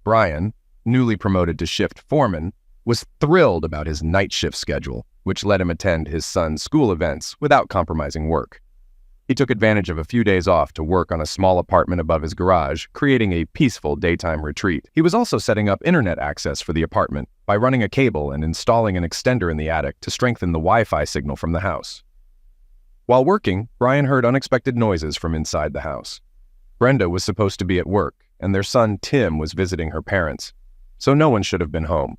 Brian, newly promoted to shift foreman, was thrilled about his night shift schedule, which let him attend his son's school events without compromising work. He took advantage of a few days off to work on a small apartment above his garage, creating a peaceful daytime retreat. He was also setting up internet access for the apartment by running a cable and installing an extender in the attic to strengthen the Wi-Fi signal from the house. While working, Brian heard unexpected noises from inside the house. Brenda was supposed to be at work, and their son Tim was visiting her parents, so no one should have been home.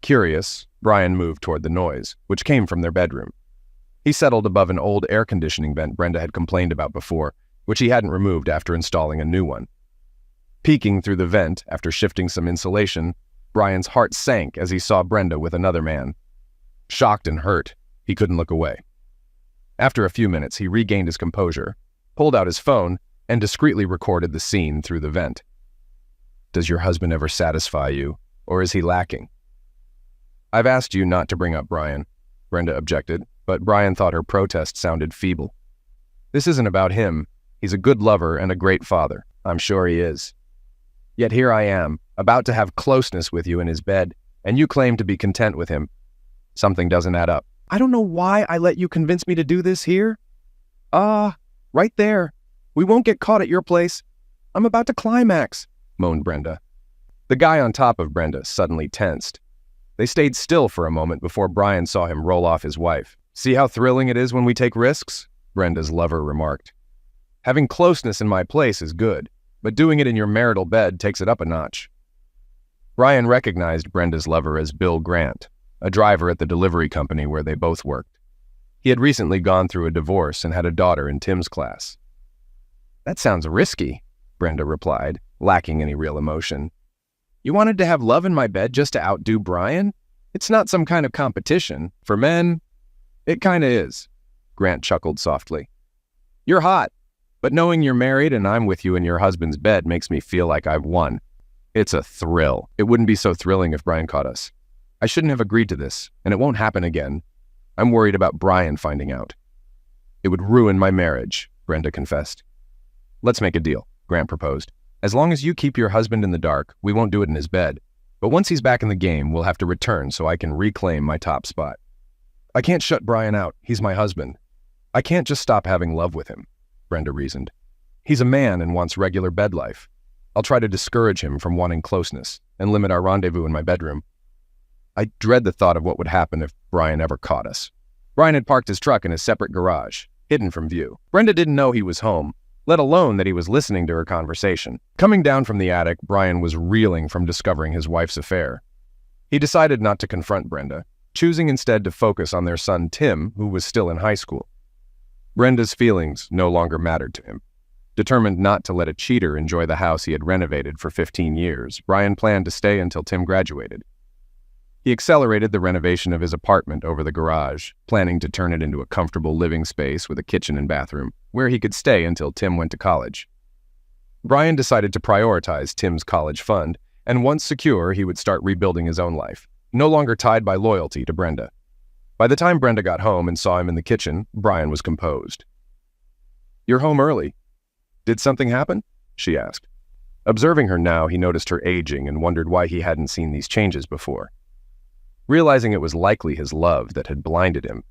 Curious, Brian moved toward the noise, which came from their bedroom. He settled above an old air conditioning vent Brenda had complained about before, which he hadn't removed after installing a new one. Peeking through the vent after shifting some insulation, Brian's heart sank as he saw Brenda with another man. Shocked and hurt, he couldn't look away. After a few minutes, he regained his composure, pulled out his phone, and discreetly recorded the scene through the vent. "Does your husband ever satisfy you, or is he lacking?" "I've asked you not to bring up Brian," Brenda objected, but Brian thought her protest sounded feeble. "This isn't about him. He's a good lover and a great father. I'm sure he is. Yet here I am, about to have closeness with you in his bed, and you claim to be content with him. Something doesn't add up." "I don't know why I let you convince me to do this here." Right there. We won't get caught at your place. I'm about to climax," moaned Brenda. The guy on top of Brenda suddenly tensed. They stayed still for a moment before Brian saw him roll off his wife. "See how thrilling it is when we take risks?" Brenda's lover remarked. "Having closeness in my place is good, but doing it in your marital bed takes it up a notch." Brian recognized Brenda's lover as Bill Grant, a driver at the delivery company where they both worked. He had recently gone through a divorce and had a daughter in Tim's class. "That sounds risky," Brenda replied, lacking any real emotion. "You wanted to have love in my bed just to outdo Brian? It's not some kind of competition. For men, it kinda is," Grant chuckled softly. "You're hot, but knowing you're married and I'm with you in your husband's bed makes me feel like I've won. It's a thrill. It wouldn't be so thrilling if Brian caught us. I shouldn't have agreed to this, and it won't happen again. I'm worried about Brian finding out." "It would ruin my marriage," Brenda confessed. "Let's make a deal," Grant proposed. "As long as you keep your husband in the dark, we won't do it in his bed. But once he's back in the game, we'll have to return so I can reclaim my top spot. I can't shut Brian out. He's my husband. I can't just stop having love with him," Brenda reasoned. "He's a man and wants regular bed life. I'll try to discourage him from wanting closeness and limit our rendezvous in my bedroom. I dread the thought of what would happen if Brian ever caught us." Brian had parked his truck in a separate garage, hidden from view. Brenda didn't know he was home, let alone that he was listening to her conversation. Coming down from the attic, Brian was reeling from discovering his wife's affair. He decided not to confront Brenda, choosing instead to focus on their son Tim, who was still in high school. Brenda's feelings no longer mattered to him. Determined not to let a cheater enjoy the house he had renovated for 15 years, Brian planned to stay until Tim graduated. He accelerated the renovation of his apartment over the garage, planning to turn it into a comfortable living space with a kitchen and bathroom, where he could stay until Tim went to college. Brian decided to prioritize Tim's college fund, and once secure, he would start rebuilding his own life, no longer tied by loyalty to Brenda. By the time Brenda got home and saw him in the kitchen, Brian was composed. "You're home early. Did something happen?" she asked. Observing her now, he noticed her aging and wondered why he hadn't seen these changes before. Realizing it was likely his love that had blinded him,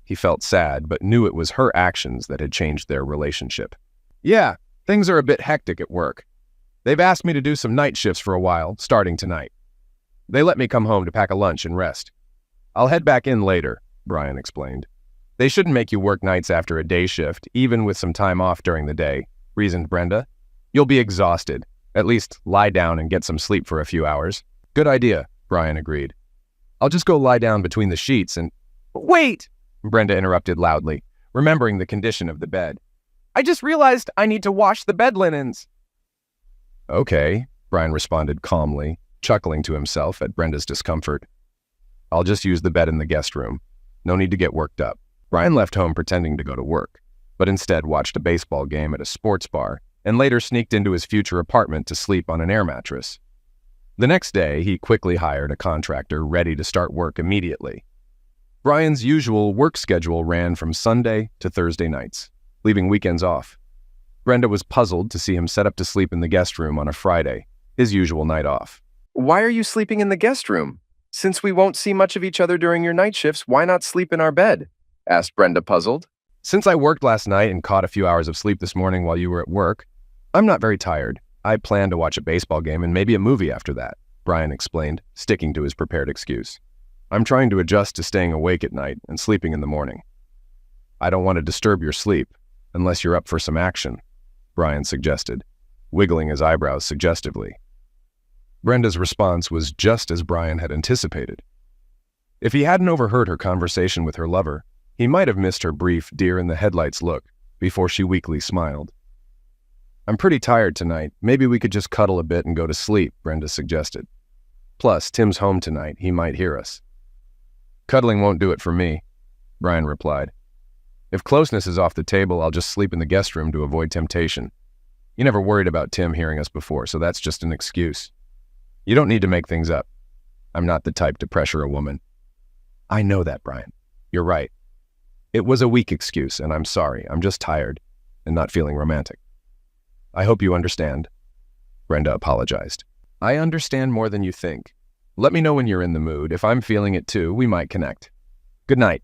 he felt sad but knew it was her actions that had changed their relationship. "Yeah, things are a bit hectic at work. They've asked me to do some night shifts for a while, starting tonight. They let me come home to pack a lunch and rest. I'll head back in later," Brian explained. "They shouldn't make you work nights after a day shift, even with some time off during the day," reasoned Brenda. "You'll be exhausted. At least lie down and get some sleep for a few hours." "Good idea," Brian agreed. "I'll just go lie down between the sheets and—" "Wait!" Brenda interrupted loudly, remembering the condition of the bed. "I just realized I need to wash the bed linens." "Okay," Brian responded calmly, chuckling to himself at Brenda's discomfort. "I'll just use the bed in the guest room. No need to get worked up." Brian left home pretending to go to work, but instead watched a baseball game at a sports bar and later sneaked into his future apartment to sleep on an air mattress. The next day, he quickly hired a contractor ready to start work immediately. Brian's usual work schedule ran from Sunday to Thursday nights, leaving weekends off. Brenda was puzzled to see him set up to sleep in the guest room on a Friday, his usual night off. "Why are you sleeping in the guest room? Since we won't see much of each other during your night shifts, why not sleep in our bed?" asked Brenda, puzzled. "Since I worked last night and caught a few hours of sleep this morning while you were at work, I'm not very tired. I plan to watch a baseball game and maybe a movie after that," Brian explained, sticking to his prepared excuse. "I'm trying to adjust to staying awake at night and sleeping in the morning." "I don't want to disturb your sleep, unless you're up for some action," Brian suggested, wiggling his eyebrows suggestively. Brenda's response was just as Brian had anticipated. If he hadn't overheard her conversation with her lover, he might have missed her brief deer-in-the-headlights look before she weakly smiled. "I'm pretty tired tonight. Maybe we could just cuddle a bit and go to sleep," Brenda suggested. "Plus, Tim's home tonight. He might hear us." "Cuddling won't do it for me," Brian replied. "If closeness is off the table, I'll just sleep in the guest room to avoid temptation. You never worried about Tim hearing us before, so that's just an excuse. You don't need to make things up. I'm not the type to pressure a woman." "I know that, Brian. You're right. It was a weak excuse, and I'm sorry. I'm just tired and not feeling romantic." "I hope you understand," Brenda apologized. "I understand more than you think. Let me know when you're in the mood. If I'm feeling it too, we might connect." "Good night,"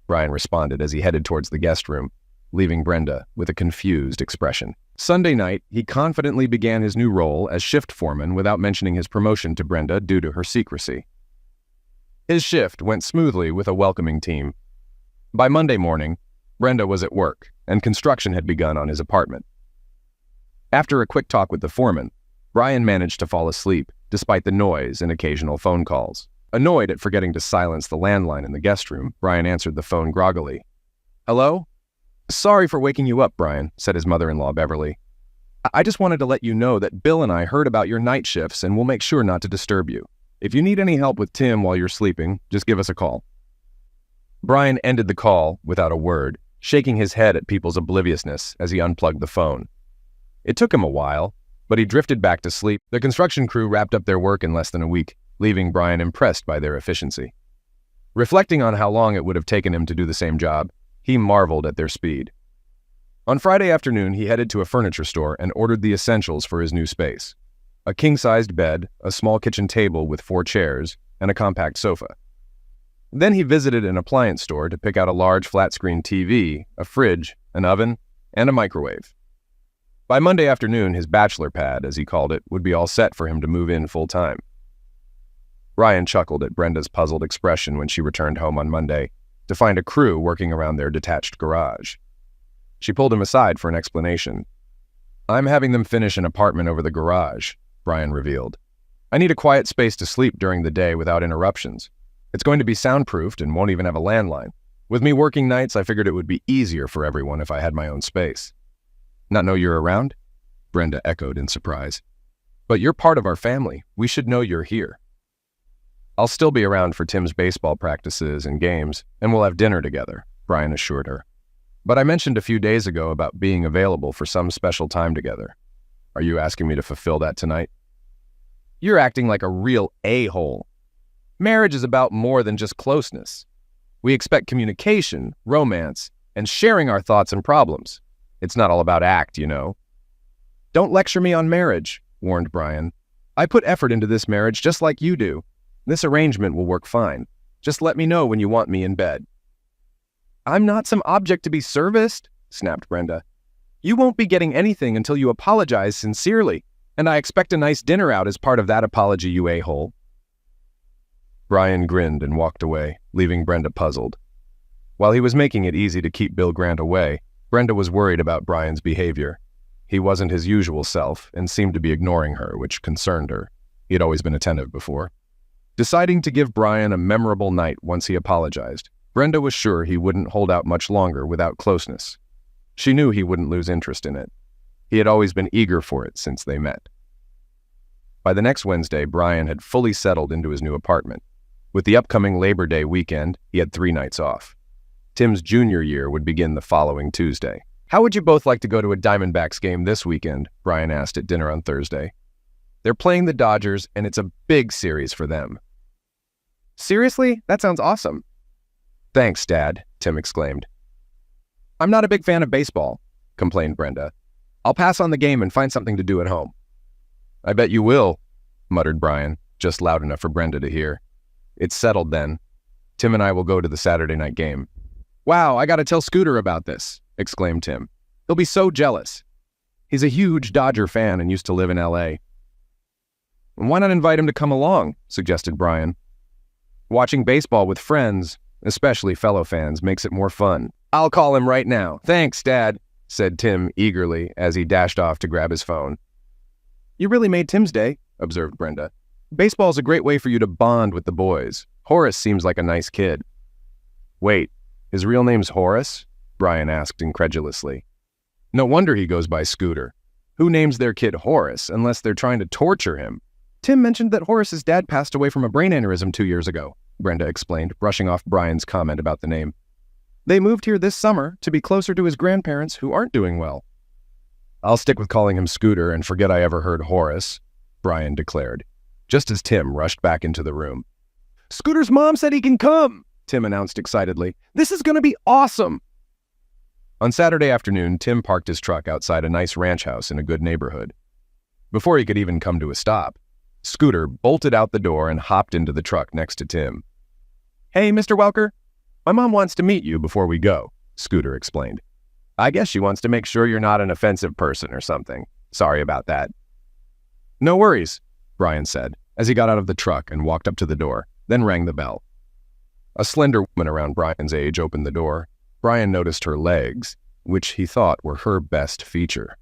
Brian responded as he headed towards the guest room, leaving Brenda with a confused expression. Sunday night, he confidently began his new role as shift foreman without mentioning his promotion to Brenda due to her secrecy. His shift went smoothly with a welcoming team. By Monday morning, Brenda was at work, and construction had begun on his apartment. After a quick talk with the foreman, Brian managed to fall asleep, despite the noise and occasional phone calls. Annoyed at forgetting to silence the landline in the guest room, Brian answered the phone groggily. "Hello? Sorry for waking you up, Brian," said his mother-in-law, Beverly. "I just wanted to let you know that Bill and I heard about your night shifts and we'll make sure not to disturb you. If you need any help with Tim while you're sleeping, just give us a call." Brian ended the call without a word, shaking his head at people's obliviousness as he unplugged the phone. It took him a while, but he drifted back to sleep. The construction crew wrapped up their work in less than a week, leaving Brian impressed by their efficiency. Reflecting on how long it would have taken him to do the same job, he marveled at their speed. On Friday afternoon, he headed to a furniture store and ordered the essentials for his new space: a king-sized bed, a small kitchen table with 4 chairs, and a compact sofa. Then he visited an appliance store to pick out a large flat-screen TV, a fridge, an oven, and a microwave. By Monday afternoon, his bachelor pad, as he called it, would be all set for him to move in full-time. Brian chuckled at Brenda's puzzled expression when she returned home on Monday to find a crew working around their detached garage. She pulled him aside for an explanation. "I'm having them finish an apartment over the garage," Brian revealed. "I need a quiet space to sleep during the day without interruptions. It's going to be soundproofed and won't even have a landline. With me working nights, I figured it would be easier for everyone if I had my own space." "Not know you're around?" Brenda echoed in surprise. "But you're part of our family. We should know you're here." "I'll still be around for Tim's baseball practices and games, and we'll have dinner together," Brian assured her. "But I mentioned a few days ago about being available for some special time together. Are you asking me to fulfill that tonight?" "You're acting like a real a-hole. Marriage is about more than just closeness. We expect communication, romance, and sharing our thoughts and problems. It's not all about act, you know." "Don't lecture me on marriage," warned Brian. "I put effort into this marriage just like you do. This arrangement will work fine. Just let me know when you want me in bed." "I'm not some object to be serviced," snapped Brenda. "You won't be getting anything until you apologize sincerely, and I expect a nice dinner out as part of that apology, you a-hole." Brian grinned and walked away, leaving Brenda puzzled. While he was making it easy to keep Bill Grant away, Brenda was worried about Brian's behavior. He wasn't his usual self and seemed to be ignoring her, which concerned her. He had always been attentive before. Deciding to give Brian a memorable night once he apologized, Brenda was sure he wouldn't hold out much longer without closeness. She knew he wouldn't lose interest in it. He had always been eager for it since they met. By the next Wednesday, Brian had fully settled into his new apartment. With the upcoming Labor Day weekend, he had 3 nights off. Tim's junior year would begin the following Tuesday. "How would you both like to go to a Diamondbacks game this weekend?" Brian asked at dinner on Thursday. "They're playing the Dodgers, and it's a big series for them." "Seriously? That sounds awesome." "Thanks, Dad," Tim exclaimed. "I'm not a big fan of baseball," complained Brenda. "I'll pass on the game and find something to do at home." "I bet you will," muttered Brian, just loud enough for Brenda to hear. It's settled then. Tim and I will go to the Saturday night game. Wow, I gotta tell Scooter about this, exclaimed Tim. He'll be so jealous. He's a huge Dodger fan and used to live in L.A. Why not invite him to come along, suggested Brian. Watching baseball with friends, especially fellow fans, makes it more fun. I'll call him right now. Thanks, Dad, said Tim eagerly as he dashed off to grab his phone. You really made Tim's day, observed Brenda. Baseball's a great way for you to bond with the boys. Horace seems like a nice kid. Wait, his real name's Horace? Brian asked incredulously. No wonder he goes by Scooter. Who names their kid Horace unless they're trying to torture him? Tim mentioned that Horace's dad passed away from a brain aneurysm 2 years ago, Brenda explained, brushing off Brian's comment about the name. They moved here this summer to be closer to his grandparents who aren't doing well. I'll stick with calling him Scooter and forget I ever heard Horace, Brian declared, just as Tim rushed back into the room. Scooter's mom said he can come, Tim announced excitedly. This is going to be awesome. On Saturday afternoon, Tim parked his truck outside a nice ranch house in a good neighborhood. Before he could even come to a stop, Scooter bolted out the door and hopped into the truck next to Tim. Hey, Mr. Welker, my mom wants to meet you before we go, Scooter explained. I guess she wants to make sure you're not an offensive person or something. Sorry about that. No worries, Brian said, as he got out of the truck and walked up to the door, then rang the bell. A slender woman around Brian's age opened the door. Brian noticed her legs, which he thought were her best feature.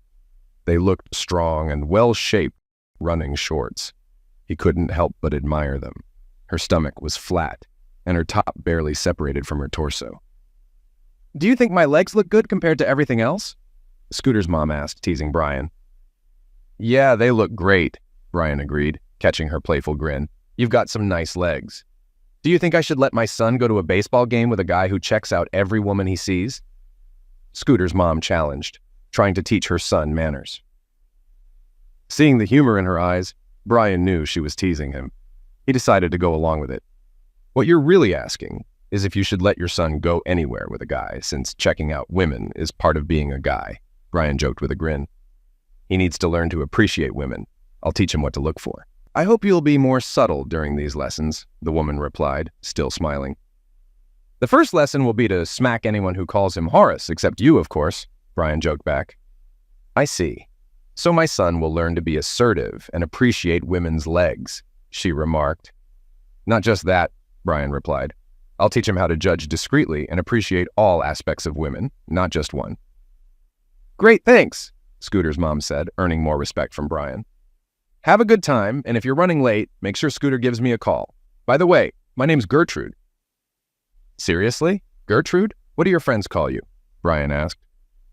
They looked strong and well-shaped running shorts. He couldn't help but admire them. Her stomach was flat, and her top barely separated from her torso. Do you think my legs look good compared to everything else? Scooter's mom asked, teasing Brian. Yeah, they look great, Brian agreed, catching her playful grin. You've got some nice legs. Do you think I should let my son go to a baseball game with a guy who checks out every woman he sees? Scooter's mom challenged, trying to teach her son manners. Seeing the humor in her eyes, Brian knew she was teasing him. He decided to go along with it. What you're really asking is if you should let your son go anywhere with a guy, since checking out women is part of being a guy, Brian joked with a grin. He needs to learn to appreciate women. I'll teach him what to look for. I hope you'll be more subtle during these lessons, the woman replied, still smiling. The first lesson will be to smack anyone who calls him Horace, except you, of course, Brian joked back. I see. So my son will learn to be assertive and appreciate women's legs, she remarked. Not just that, Brian replied. I'll teach him how to judge discreetly and appreciate all aspects of women, not just one. Great, thanks, Scooter's mom said, earning more respect from Brian. Have a good time, and if you're running late, make sure Scooter gives me a call. By the way, my name's Gertrude. Seriously? Gertrude? What do your friends call you? Brian asked.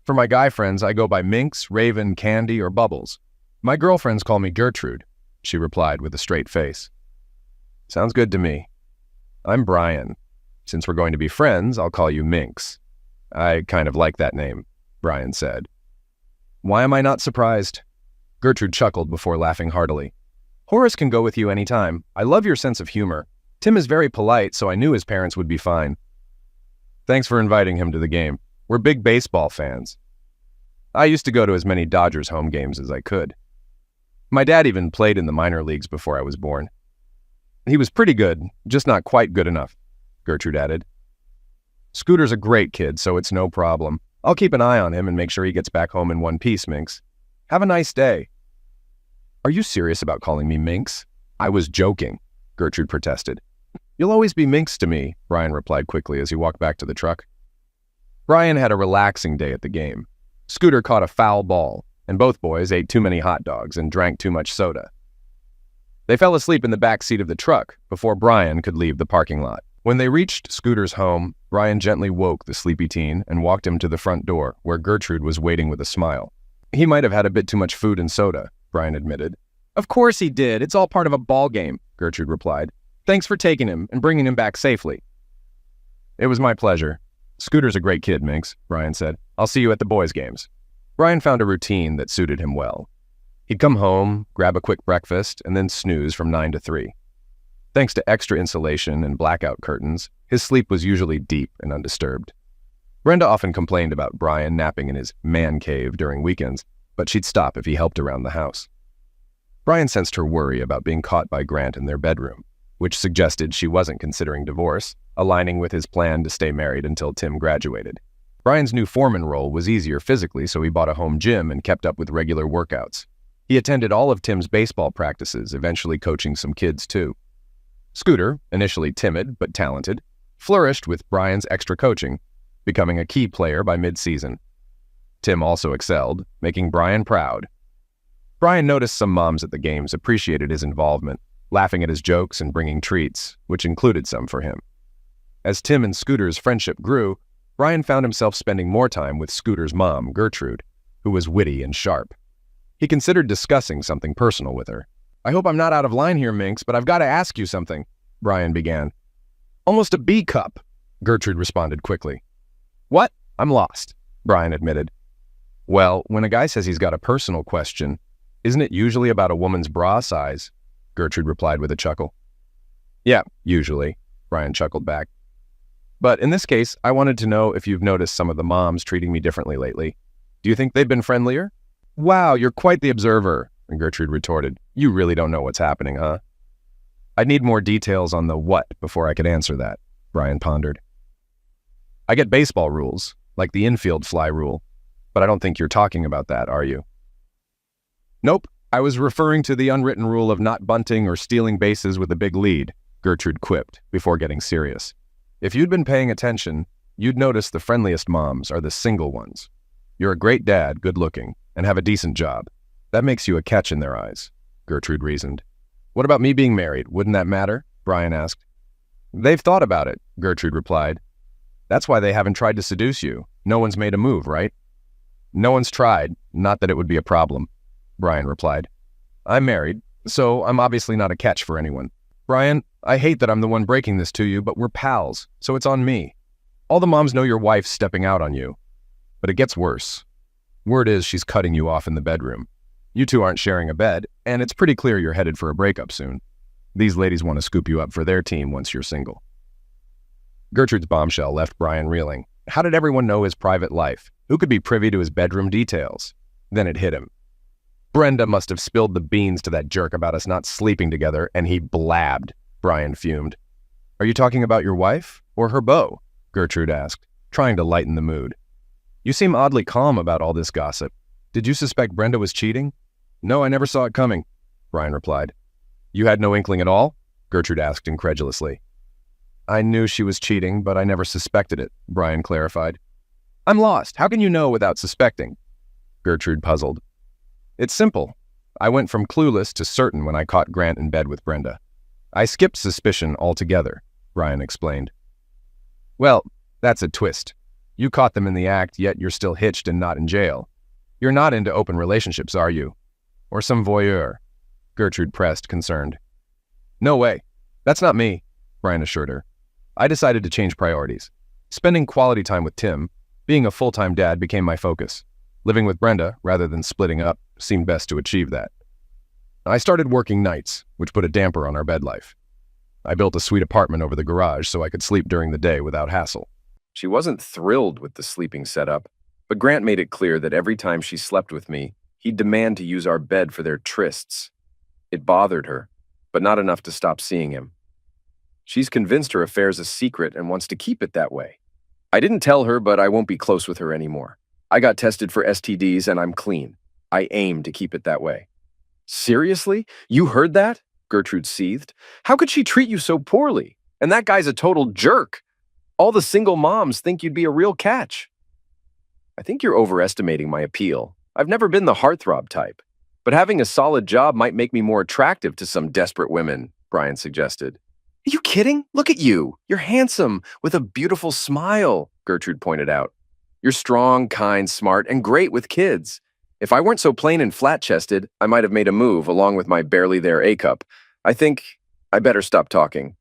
For my guy friends, I go by Minx, Raven, Candy, or Bubbles. My girlfriends call me Gertrude, she replied with a straight face. Sounds good to me. I'm Brian. Since we're going to be friends, I'll call you Minx. I kind of like that name, Brian said. Why am I not surprised? Gertrude chuckled before laughing heartily. Horace can go with you anytime. I love your sense of humor. Tim is very polite, so I knew his parents would be fine. Thanks for inviting him to the game. We're big baseball fans. I used to go to as many Dodgers home games as I could. My dad even played in the minor leagues before I was born. He was pretty good, just not quite good enough, Gertrude added. Scooter's a great kid, so it's no problem. I'll keep an eye on him and make sure he gets back home in one piece, Minx. Have a nice day. Are you serious about calling me Minx? I was joking, Gertrude protested. You'll always be Minx to me, Brian replied quickly as he walked back to the truck. Brian had a relaxing day at the game. Scooter caught a foul ball, and both boys ate too many hot dogs and drank too much soda. They fell asleep in the back seat of the truck before Brian could leave the parking lot. When they reached Scooter's home, Brian gently woke the sleepy teen and walked him to the front door, where Gertrude was waiting with a smile. He might have had a bit too much food and soda, Brian admitted. Of course he did. It's all part of a ball game, Gertrude replied. Thanks for taking him and bringing him back safely. It was my pleasure. Scooter's a great kid, Minx, Brian said. I'll see you at the boys' games. Brian found a routine that suited him well. He'd come home, grab a quick breakfast, and then snooze from 9 to 3. Thanks to extra insulation and blackout curtains, his sleep was usually deep and undisturbed. Brenda often complained about Brian napping in his man cave during weekends, but she'd stop if he helped around the house. Brian sensed her worry about being caught by Grant in their bedroom, which suggested she wasn't considering divorce, aligning with his plan to stay married until Tim graduated. Brian's new foreman role was easier physically, so he bought a home gym and kept up with regular workouts. He attended all of Tim's baseball practices, eventually coaching some kids too. Scooter, initially timid but talented, flourished with Brian's extra coaching, becoming a key player by mid-season. Tim also excelled, making Brian proud. Brian noticed some moms at the games appreciated his involvement, laughing at his jokes and bringing treats, which included some for him. As Tim and Scooter's friendship grew, Brian found himself spending more time with Scooter's mom, Gertrude, who was witty and sharp. He considered discussing something personal with her. "I hope I'm not out of line here, Minx, but I've got to ask you something," Brian began. "Almost a B cup," Gertrude responded quickly. "What? I'm lost," Brian admitted. "Well, when a guy says he's got a personal question, isn't it usually about a woman's bra size?" Gertrude replied with a chuckle. "Yeah, usually," Brian chuckled back. "But in this case, I wanted to know if you've noticed some of the moms treating me differently lately. Do you think they've been friendlier?" "Wow, you're quite the observer," Gertrude retorted. "You really don't know what's happening, huh?" "I'd need more details on the what before I could answer that," Brian pondered. "I get baseball rules, like the infield fly rule, but I don't think you're talking about that, are you?" "Nope, I was referring to the unwritten rule of not bunting or stealing bases with a big lead," Gertrude quipped before getting serious. "If you'd been paying attention, you'd notice the friendliest moms are the single ones. You're a great dad, good-looking, and have a decent job. That makes you a catch in their eyes," Gertrude reasoned. "What about me being married? Wouldn't that matter?" Brian asked. "They've thought about it," Gertrude replied. "That's why they haven't tried to seduce you. No one's made a move, right?" "No one's tried, not that it would be a problem," Brian replied. "I'm married, so I'm obviously not a catch for anyone. Brian, I hate that I'm the one breaking this to you, but we're pals, so it's on me. All the moms know your wife's stepping out on you. But it gets worse. Word is she's cutting you off in the bedroom. You two aren't sharing a bed, and it's pretty clear you're headed for a breakup soon. These ladies want to scoop you up for their team once you're single." Gertrude's bombshell left Brian reeling. How did everyone know his private life? Who could be privy to his bedroom details? Then it hit him. Brenda must have spilled the beans to that jerk about us not sleeping together, and he blabbed, Brian fumed. "Are you talking about your wife or her beau?" Gertrude asked, trying to lighten the mood. "You seem oddly calm about all this gossip. Did you suspect Brenda was cheating?" "No, I never saw it coming," Brian replied. "You had no inkling at all?" Gertrude asked incredulously. "I knew she was cheating, but I never suspected it," Brian clarified. "I'm lost. How can you know without suspecting?" Gertrude puzzled. "It's simple. I went from clueless to certain when I caught Grant in bed with Brenda. I skipped suspicion altogether," Brian explained. "Well, that's a twist. You caught them in the act, yet you're still hitched and not in jail. You're not into open relationships, are you? Or some voyeur?" Gertrude pressed, concerned. "No way. That's not me," Brian assured her. "I decided to change priorities. Spending quality time with Tim, being a full-time dad became my focus. Living with Brenda, rather than splitting up, seemed best to achieve that. I started working nights, which put a damper on our bed life. I built a sweet apartment over the garage so I could sleep during the day without hassle." She wasn't thrilled with the sleeping setup, but Grant made it clear that every time she slept with me, he'd demand to use our bed for their trysts. It bothered her, but not enough to stop seeing him. She's convinced her affair's a secret and wants to keep it that way. I didn't tell her, but I won't be close with her anymore. I got tested for STDs and I'm clean. I aim to keep it that way. Seriously? You heard that? Gertrude seethed. How could she treat you so poorly? And that guy's a total jerk. All the single moms think you'd be a real catch. I think you're overestimating my appeal. I've never been the heartthrob type. But having a solid job might make me more attractive to some desperate women, Brian suggested. Are you kidding? Look at you. You're handsome, with a beautiful smile, Gertrude pointed out. You're strong, kind, smart, and great with kids. If I weren't so plain and flat-chested, I might have made a move along with my barely there A-cup. I think I better stop talking.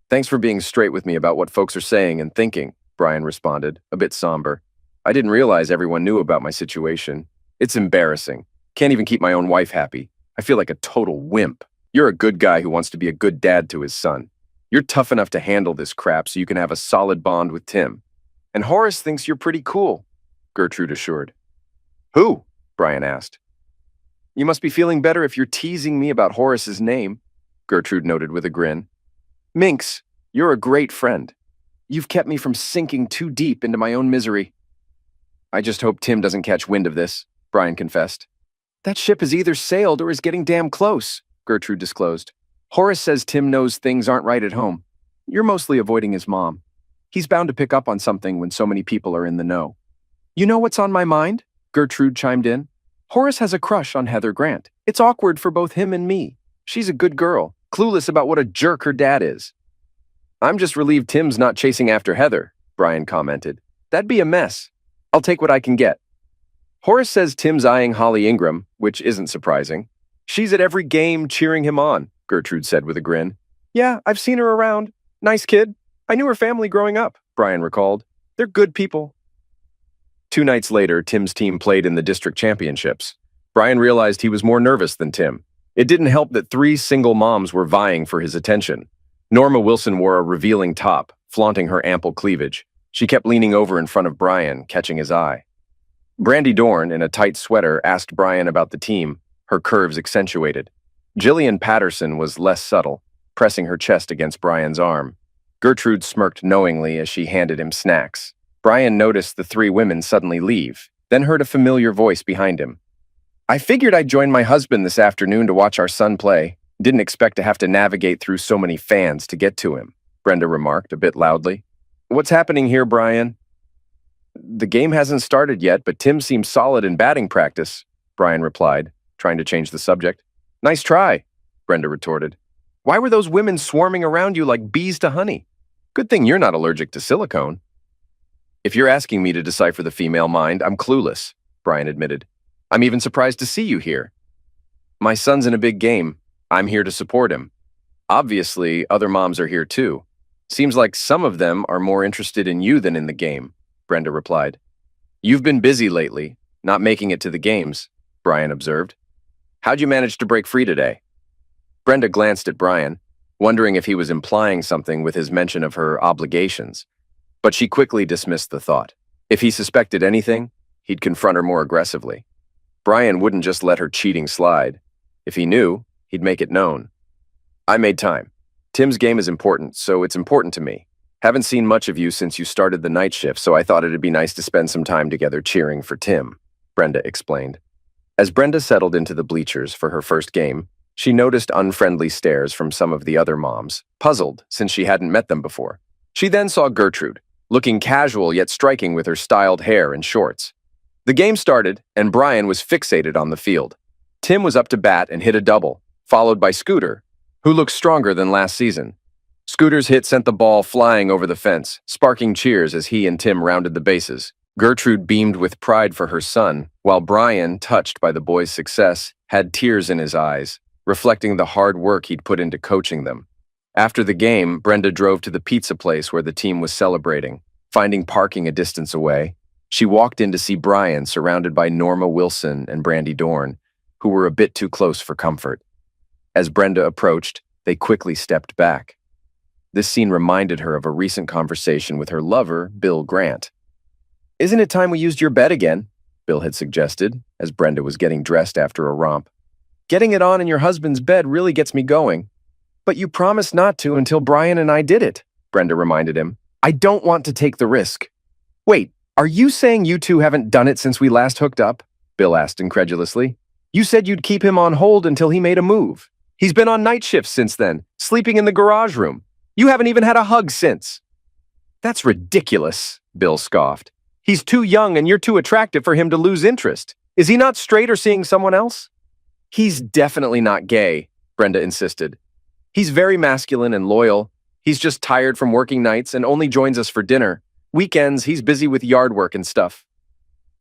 Thanks for being straight with me about what folks are saying and thinking, Brian responded, a bit somber. I didn't realize everyone knew about my situation. It's embarrassing. Can't even keep my own wife happy. I feel like a total wimp. You're a good guy who wants to be a good dad to his son. You're tough enough to handle this crap so you can have a solid bond with Tim. And Horace thinks you're pretty cool, Gertrude assured. Who? Brian asked. You must be feeling better if you're teasing me about Horace's name, Gertrude noted with a grin. Minx, you're a great friend. You've kept me from sinking too deep into my own misery. I just hope Tim doesn't catch wind of this, Brian confessed. That ship has either sailed or is getting damn close, Gertrude disclosed. Horace says Tim knows things aren't right at home. You're mostly avoiding his mom. He's bound to pick up on something when so many people are in the know. You know what's on my mind? Gertrude chimed in. Horace has a crush on Heather Grant. It's awkward for both him and me. She's a good girl, clueless about what a jerk her dad is. I'm just relieved Tim's not chasing after Heather, Brian commented. That'd be a mess. I'll take what I can get. Horace says Tim's eyeing Holly Ingram, which isn't surprising. She's at every game cheering him on, Gertrude said with a grin. Yeah, I've seen her around. Nice kid. I knew her family growing up, Brian recalled. They're good people. 2 nights later, Tim's team played in the district championships. Brian realized he was more nervous than Tim. It didn't help that 3 single moms were vying for his attention. Norma Wilson wore a revealing top, flaunting her ample cleavage. She kept leaning over in front of Brian, catching his eye. Brandy Dorn, in a tight sweater, asked Brian about the team, her curves accentuated. Jillian Patterson was less subtle, pressing her chest against Brian's arm. Gertrude smirked knowingly as she handed him snacks. Brian noticed the 3 women suddenly leave, then heard a familiar voice behind him. I figured I'd join my husband this afternoon to watch our son play. Didn't expect to have to navigate through so many fans to get to him, Brenda remarked a bit loudly. What's happening here, Brian? The game hasn't started yet, but Tim seems solid in batting practice, Brian replied, trying to change the subject. Nice try, Brenda retorted. Why were those women swarming around you like bees to honey? Good thing you're not allergic to silicone. If you're asking me to decipher the female mind, I'm clueless, Brian admitted. I'm even surprised to see you here. My son's in a big game. I'm here to support him. Obviously, other moms are here too. Seems like some of them are more interested in you than in the game, Brenda replied. You've been busy lately, not making it to the games, Brian observed. How'd you manage to break free today? Brenda glanced at Brian, wondering if he was implying something with his mention of her obligations. But she quickly dismissed the thought. If he suspected anything, he'd confront her more aggressively. Brian wouldn't just let her cheating slide. If he knew, he'd make it known. I made time. Tim's game is important, so it's important to me. Haven't seen much of you since you started the night shift, so I thought it'd be nice to spend some time together cheering for Tim, Brenda explained. As Brenda settled into the bleachers for her first game, she noticed unfriendly stares from some of the other moms, puzzled since she hadn't met them before. She then saw Gertrude, looking casual yet striking with her styled hair and shorts. The game started, and Brian was fixated on the field. Tim was up to bat and hit a double, followed by Scooter, who looked stronger than last season. Scooter's hit sent the ball flying over the fence, sparking cheers as he and Tim rounded the bases. Gertrude beamed with pride for her son, while Brian, touched by the boys' success, had tears in his eyes, reflecting the hard work he'd put into coaching them. After the game, Brenda drove to the pizza place where the team was celebrating. Finding parking a distance away, she walked in to see Brian surrounded by Norma Wilson and Brandy Dorn, who were a bit too close for comfort. As Brenda approached, they quickly stepped back. This scene reminded her of a recent conversation with her lover, Bill Grant. Isn't it time we used your bed again? Bill had suggested, as Brenda was getting dressed after a romp. Getting it on in your husband's bed really gets me going. But you promised not to until Brian and I did it, Brenda reminded him. I don't want to take the risk. Wait, are you saying you two haven't done it since we last hooked up? Bill asked incredulously. You said you'd keep him on hold until he made a move. He's been on night shifts since then, sleeping in the garage room. You haven't even had a hug since. That's ridiculous, Bill scoffed. He's too young and you're too attractive for him to lose interest. Is he not straight or seeing someone else? He's definitely not gay, Brenda insisted. He's very masculine and loyal. He's just tired from working nights and only joins us for dinner. Weekends, he's busy with yard work and stuff.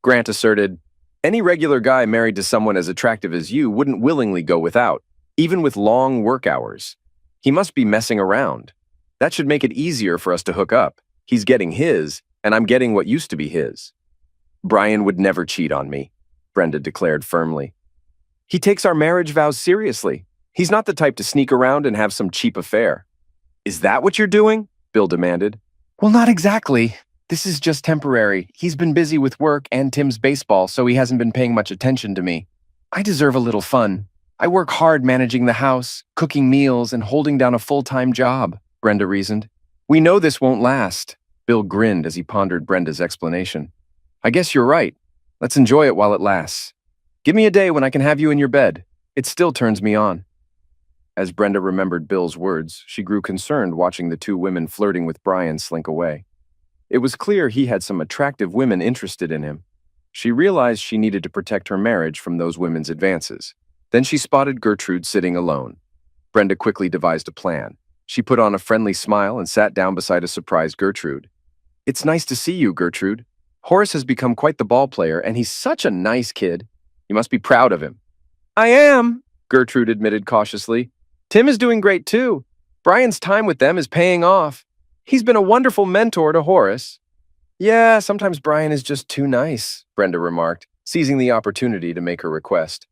Grant asserted, any regular guy married to someone as attractive as you wouldn't willingly go without, even with long work hours. He must be messing around. That should make it easier for us to hook up. He's getting his, and I'm getting what used to be his. Brian would never cheat on me, Brenda declared firmly. He takes our marriage vows seriously. He's not the type to sneak around and have some cheap affair. Is that what you're doing? Bill demanded. Well, not exactly. This is just temporary. He's been busy with work and Tim's baseball, so he hasn't been paying much attention to me. I deserve a little fun. I work hard managing the house, cooking meals, and holding down a full-time job, Brenda reasoned. We know this won't last. Bill grinned as he pondered Brenda's explanation. I guess you're right. Let's enjoy it while it lasts. Give me a day when I can have you in your bed. It still turns me on. As Brenda remembered Bill's words, she grew concerned watching the two women flirting with Brian slink away. It was clear he had some attractive women interested in him. She realized she needed to protect her marriage from those women's advances. Then she spotted Gertrude sitting alone. Brenda quickly devised a plan. She put on a friendly smile and sat down beside a surprised Gertrude. It's nice to see you, Gertrude. Horace has become quite the ball player, and he's such a nice kid. You must be proud of him. I am, Gertrude admitted cautiously. Tim is doing great too. Brian's time with them is paying off. He's been a wonderful mentor to Horace. Yeah, sometimes Brian is just too nice, Brenda remarked, seizing the opportunity to make her request.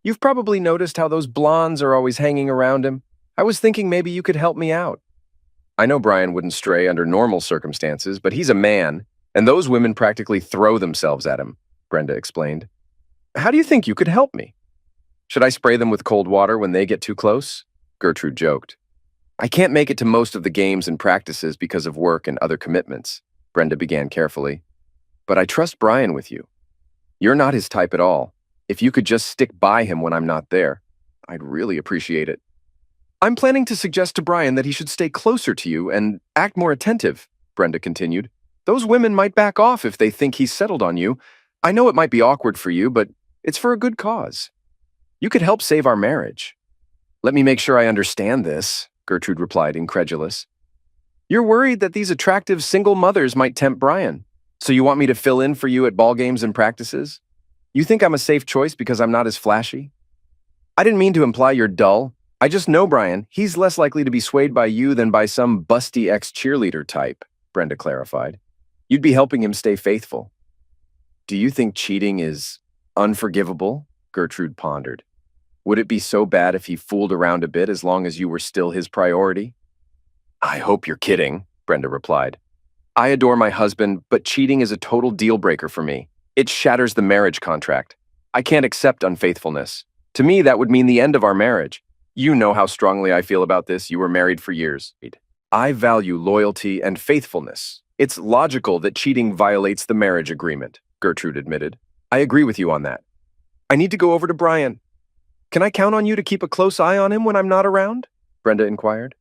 You've probably noticed how those blondes are always hanging around him. I was thinking maybe you could help me out. I know Brian wouldn't stray under normal circumstances, but he's a man, and those women practically throw themselves at him, Brenda explained. How do you think you could help me? Should I spray them with cold water when they get too close? Gertrude joked. I can't make it to most of the games and practices because of work and other commitments, Brenda began carefully. But I trust Brian with you. You're not his type at all. If you could just stick by him when I'm not there, I'd really appreciate it. I'm planning to suggest to Brian that he should stay closer to you and act more attentive, Brenda continued. Those women might back off if they think he's settled on you. I know it might be awkward for you, but it's for a good cause. You could help save our marriage. Let me make sure I understand this, Gertrude replied, incredulous. You're worried that these attractive single mothers might tempt Brian, so you want me to fill in for you at ball games and practices? You think I'm a safe choice because I'm not as flashy? I didn't mean to imply you're dull. I just know Brian. He's less likely to be swayed by you than by some busty ex-cheerleader type, Brenda clarified. You'd be helping him stay faithful. Do you think cheating is unforgivable? Gertrude pondered. Would it be so bad if he fooled around a bit as long as you were still his priority? I hope you're kidding, Brenda replied. I adore my husband, but cheating is a total deal breaker for me. It shatters the marriage contract. I can't accept unfaithfulness. To me, that would mean the end of our marriage. You know how strongly I feel about this. You were married for years. I value loyalty and faithfulness. It's logical that cheating violates the marriage agreement, Gertrude admitted. I agree with you on that. I need to go over to Brian. Can I count on you to keep a close eye on him when I'm not around? Brenda inquired.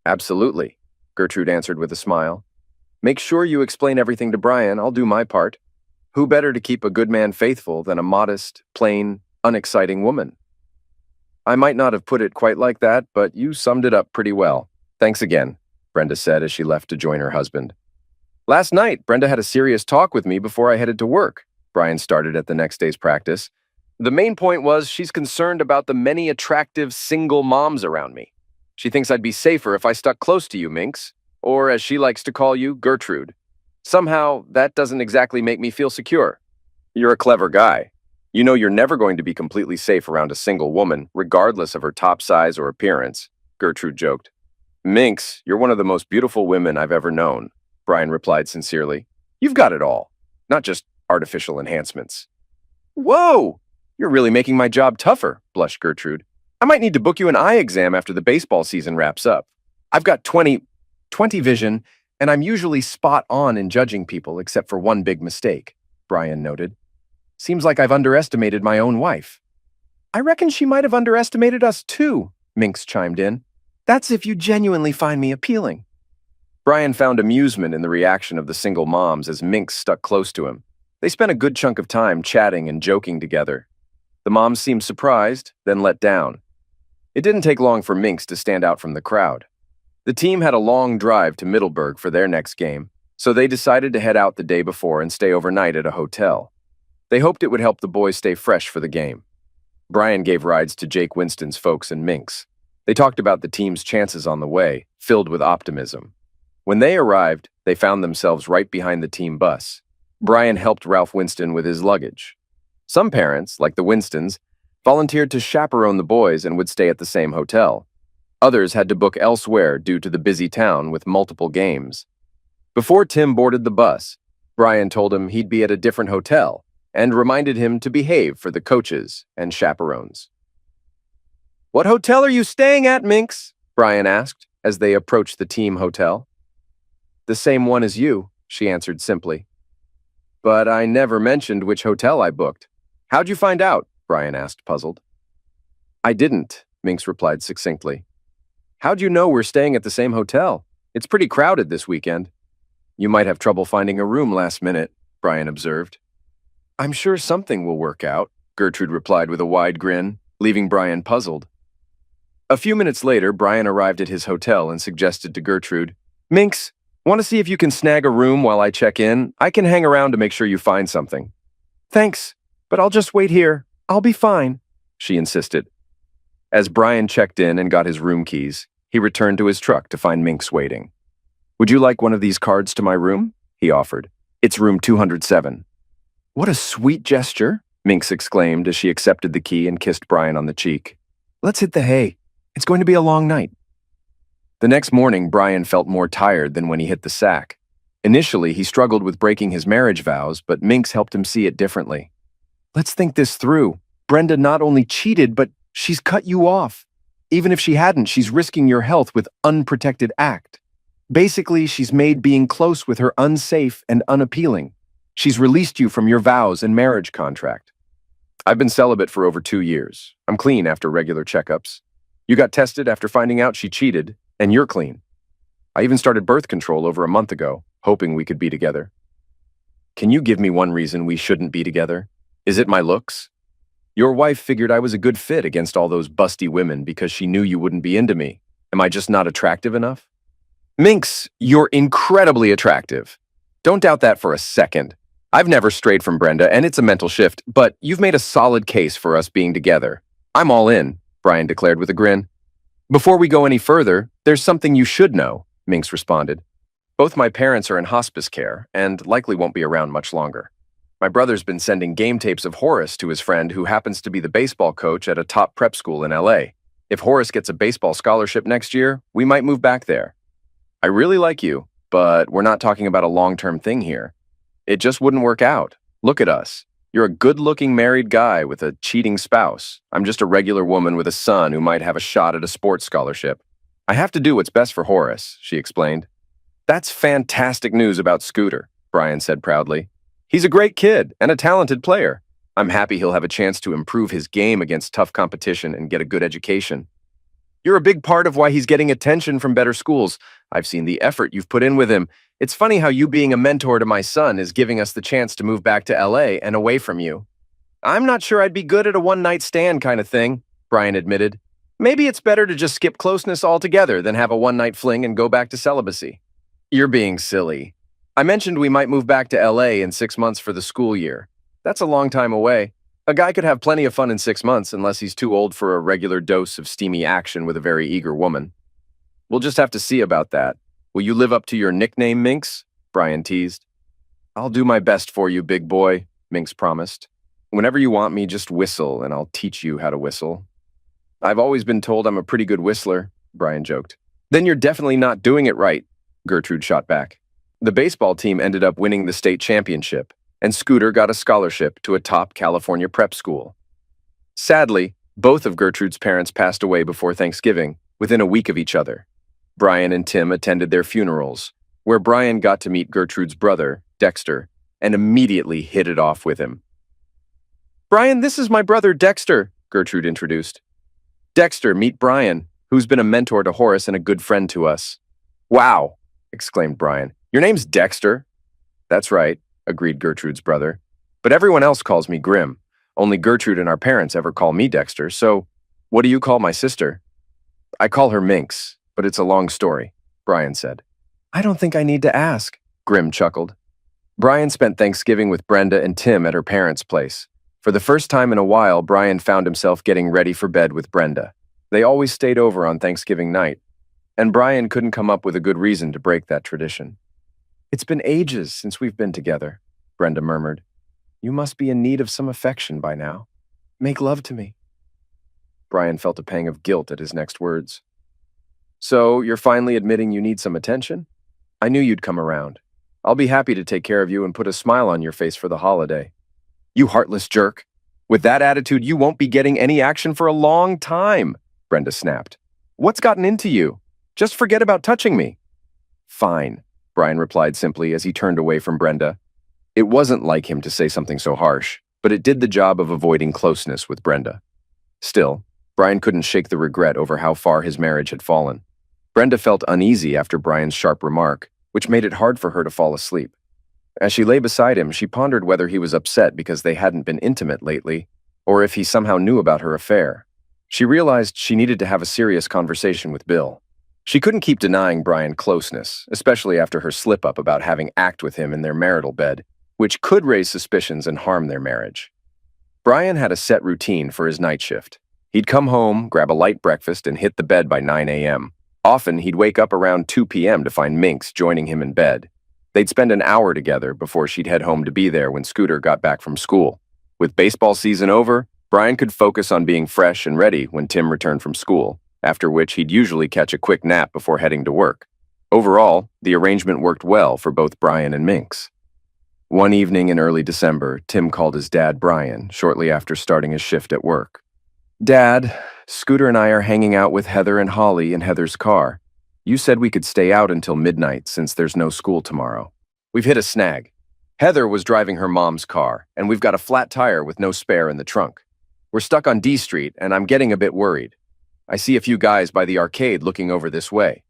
Absolutely, Gertrude answered with a smile. Make sure you explain everything to Brian. I'll do my part. Who better to keep a good man faithful than a modest, plain, unexciting woman? I might not have put it quite like that, but you summed it up pretty well. Thanks again, Brenda said as she left to join her husband. Last night, Brenda had a serious talk with me before I headed to work. Brian started at the next day's practice. The main point was she's concerned about the many attractive single moms around me. She thinks I'd be safer if I stuck close to you, Minx, or as she likes to call you, Gertrude. Somehow, that doesn't exactly make me feel secure. You're a clever guy. You know you're never going to be completely safe around a single woman, regardless of her top size or appearance, Gertrude joked. Minx, you're one of the most beautiful women I've ever known, Brian replied sincerely. You've got it all, not just artificial enhancements. Whoa! You're really making my job tougher, blushed Gertrude. I might need to book you an eye exam after the baseball season wraps up. I've got 20 vision, and I'm usually spot on in judging people except for one big mistake, Brian noted. Seems like I've underestimated my own wife. I reckon she might have underestimated us too, Minx chimed in. That's if you genuinely find me appealing. Brian found amusement in the reaction of the single moms as Minx stuck close to him. They spent a good chunk of time chatting and joking together. The moms seemed surprised, then let down. It didn't take long for Minx to stand out from the crowd. The team had a long drive to Middleburg for their next game, so they decided to head out the day before and stay overnight at a hotel. They hoped it would help the boys stay fresh for the game. Brian gave rides to Jake Winston's folks and Minx. They talked about the team's chances on the way, filled with optimism. When they arrived, they found themselves right behind the team bus. Brian helped Ralph Winston with his luggage. Some parents, like the Winstons, volunteered to chaperone the boys and would stay at the same hotel. Others had to book elsewhere due to the busy town with multiple games. Before Tim boarded the bus, Brian told him he'd be at a different hotel, and reminded him to behave for the coaches and chaperones. "What hotel are you staying at, Minx?" Brian asked as they approached the team hotel. "The same one as you," she answered simply. "But I never mentioned which hotel I booked. How'd you find out?" Brian asked, puzzled. "I didn't," Minx replied succinctly. "How'd you know we're staying at the same hotel? It's pretty crowded this weekend." "You might have trouble finding a room last minute," Brian observed. "I'm sure something will work out," Gertrude replied with a wide grin, leaving Brian puzzled. A few minutes later, Brian arrived at his hotel and suggested to Gertrude, "Minx, want to see if you can snag a room while I check in? I can hang around to make sure you find something." "Thanks, but I'll just wait here. I'll be fine," she insisted. As Brian checked in and got his room keys, he returned to his truck to find Minx waiting. "Would you like one of these cards to my room?" he offered. "It's room 207. "What a sweet gesture," Minx exclaimed as she accepted the key and kissed Brian on the cheek. "Let's hit the hay. It's going to be a long night." The next morning, Brian felt more tired than when he hit the sack. Initially, he struggled with breaking his marriage vows, but Minx helped him see it differently. "Let's think this through. Brenda not only cheated, but she's cut you off. Even if she hadn't, she's risking your health with unprotected act. Basically, she's made being close with her unsafe and unappealing. She's released you from your vows and marriage contract. I've been celibate for over 2 years. I'm clean after regular checkups. You got tested after finding out she cheated, and you're clean. I even started birth control over a month ago, hoping we could be together. Can you give me one reason we shouldn't be together? Is it my looks? Your wife figured I was a good fit against all those busty women because she knew you wouldn't be into me. Am I just not attractive enough?" "Minx, you're incredibly attractive. Don't doubt that for a second. I've never strayed from Brenda, and it's a mental shift, but you've made a solid case for us being together. I'm all in," Brian declared with a grin. "Before we go any further, there's something you should know," Minx responded. "Both my parents are in hospice care and likely won't be around much longer. My brother's been sending game tapes of Horace to his friend who happens to be the baseball coach at a top prep school in LA. If Horace gets a baseball scholarship next year, we might move back there. I really like you, but we're not talking about a long-term thing here. It just wouldn't work out. Look at us. You're a good-looking married guy with a cheating spouse. I'm just a regular woman with a son who might have a shot at a sports scholarship. I have to do what's best for Horace," she explained. "That's fantastic news about Scooter," Brian said proudly. "He's a great kid and a talented player. I'm happy he'll have a chance to improve his game against tough competition and get a good education. You're a big part of why he's getting attention from better schools. I've seen the effort you've put in with him. It's funny how you being a mentor to my son is giving us the chance to move back to LA and away from you." "I'm not sure I'd be good at a one-night stand kind of thing," Brian admitted. "Maybe it's better to just skip closeness altogether than have a one-night fling and go back to celibacy." "You're being silly. I mentioned we might move back to LA in 6 months for the school year. That's a long time away. A guy could have plenty of fun in 6 months unless he's too old for a regular dose of steamy action with a very eager woman. We'll just have to see about that. Will you live up to your nickname, Minx?" Brian teased. "I'll do my best for you, big boy," Minx promised. "Whenever you want me, just whistle and I'll teach you how to whistle." "I've always been told I'm a pretty good whistler," Brian joked. "Then you're definitely not doing it right," Gertrude shot back. The baseball team ended up winning the state championship, and Scooter got a scholarship to a top California prep school. Sadly, both of Gertrude's parents passed away before Thanksgiving, within a week of each other. Brian and Tim attended their funerals, where Brian got to meet Gertrude's brother, Dexter, and immediately hit it off with him. "Brian, this is my brother Dexter," Gertrude introduced. "Dexter, meet Brian, who's been a mentor to Horace and a good friend to us." "Wow," exclaimed Brian. "Your name's Dexter?" "That's right," agreed Gertrude's brother. "But everyone else calls me Grim. Only Gertrude and our parents ever call me Dexter, so what do you call my sister?" "I call her Minx, but it's a long story," Brian said. "I don't think I need to ask," Grim chuckled. Brian spent Thanksgiving with Brenda and Tim at her parents' place. For the first time in a while, Brian found himself getting ready for bed with Brenda. They always stayed over on Thanksgiving night, and Brian couldn't come up with a good reason to break that tradition. "It's been ages since we've been together," Brenda murmured. "You must be in need of some affection by now. Make love to me." Brian felt a pang of guilt at his next words. "So, you're finally admitting you need some attention? I knew you'd come around. I'll be happy to take care of you and put a smile on your face for the holiday." You heartless jerk. With that attitude, you won't be getting any action for a long time, Brenda snapped. What's gotten into you? Just forget about touching me. Fine, Brian replied simply as he turned away from Brenda. It wasn't like him to say something so harsh, but it did the job of avoiding closeness with Brenda. Still, Brian couldn't shake the regret over how far his marriage had fallen. Brenda felt uneasy after Brian's sharp remark, which made it hard for her to fall asleep. As she lay beside him, she pondered whether he was upset because they hadn't been intimate lately, or if he somehow knew about her affair. She realized she needed to have a serious conversation with Bill. She couldn't keep denying Brian closeness, especially after her slip-up about having acted with him in their marital bed, which could raise suspicions and harm their marriage. Brian had a set routine for his night shift. He'd come home, grab a light breakfast, and hit the bed by 9 a.m. Often, he'd wake up around 2 p.m. to find Minx joining him in bed. They'd spend an hour together before she'd head home to be there when Scooter got back from school. With baseball season over, Brian could focus on being fresh and ready when Tim returned from school, after which he'd usually catch a quick nap before heading to work. Overall, the arrangement worked well for both Brian and Minx. One evening in early December, Tim called his dad, Brian, shortly after starting his shift at work. Dad, Scooter and I are hanging out with Heather and Holly in Heather's car. You said we could stay out until midnight since there's no school tomorrow. We've hit a snag. Heather was driving her mom's car, and we've got a flat tire with no spare in the trunk. We're stuck on D Street, and I'm getting a bit worried. I see a few guys by the arcade looking over this way.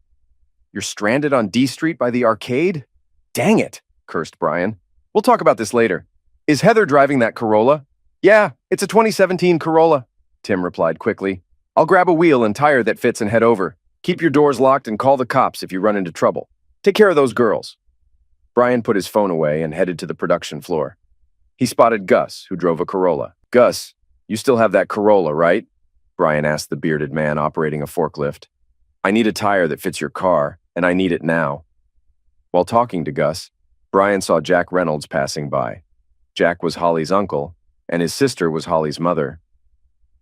You're stranded on D Street by the arcade? Dang it, cursed Brian. We'll talk about this later. Is Heather driving that Corolla? Yeah, it's a 2017 Corolla, Tim replied quickly. I'll grab a wheel and tire that fits and head over. Keep your doors locked and call the cops if you run into trouble. Take care of those girls. Brian put his phone away and headed to the production floor. He spotted Gus, who drove a Corolla. Gus, you still have that Corolla, right? Brian asked the bearded man operating a forklift. I need a tire that fits your car, and I need it now. While talking to Gus, Brian saw Jack Reynolds passing by. Jack was Holly's uncle, and his sister was Holly's mother.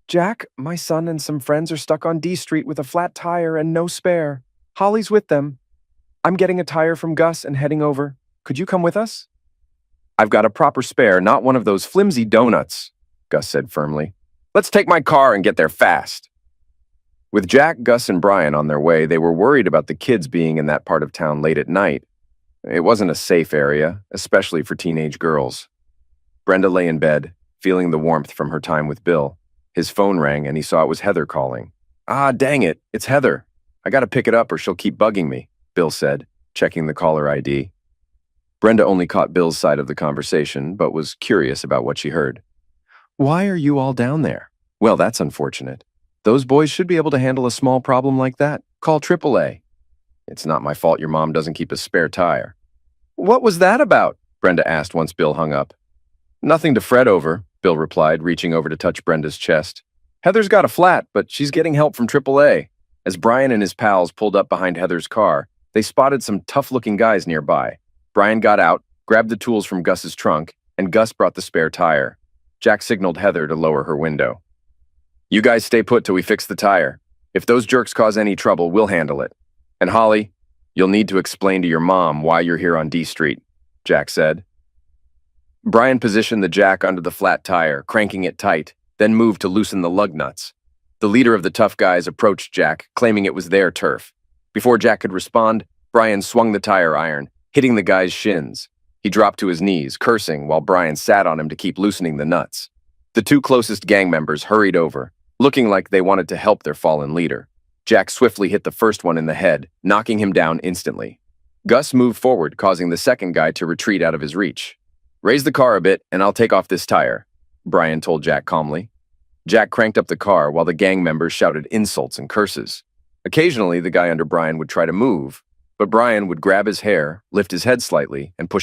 Jack, my son and some friends are stuck on D Street with a flat tire and no spare. Holly's with them. I'm getting a tire from Gus and heading over. Could you come with us? I've got a proper spare, not one of those flimsy donuts, Gus said firmly. Let's take my car and get there fast. With Jack, Gus, and Brian on their way, they were worried about the kids being in that part of town late at night. It wasn't a safe area, especially for teenage girls. Brenda lay in bed, feeling the warmth from her time with Bill. His phone rang and he saw it was Heather calling. Ah, dang it, it's Heather. I gotta pick it up or she'll keep bugging me, Bill said, checking the caller ID. Brenda only caught Bill's side of the conversation, but was curious about what she heard. Why are you all down there? Well, that's unfortunate. Those boys should be able to handle a small problem like that. Call AAA. It's not my fault your mom doesn't keep a spare tire. What was that about? Brenda asked once Bill hung up. Nothing to fret over, Bill replied, reaching over to touch Brenda's chest. Heather's got a flat, but she's getting help from AAA. As Brian and his pals pulled up behind Heather's car, they spotted some tough-looking guys nearby. Brian got out, grabbed the tools from Gus's trunk, and Gus brought the spare tire. Jack signaled Heather to lower her window. You guys stay put till we fix the tire. If those jerks cause any trouble, we'll handle it. And Holly, you'll need to explain to your mom why you're here on D Street, Jack said. Brian positioned the jack under the flat tire, cranking it tight, then moved to loosen the lug nuts. The leader of the tough guys approached Jack, claiming it was their turf. Before Jack could respond, Brian swung the tire iron, hitting the guy's shins. He dropped to his knees, cursing, while Brian sat on him to keep loosening the nuts. The two closest gang members hurried over, looking like they wanted to help their fallen leader. Jack swiftly hit the first one in the head, knocking him down instantly. Gus moved forward, causing the second guy to retreat out of his reach. Raise the car a bit, and I'll take off this tire, Brian told Jack calmly. Jack cranked up the car while the gang members shouted insults and curses. Occasionally, the guy under Brian would try to move, but Brian would grab his hair, lift his head slightly, and push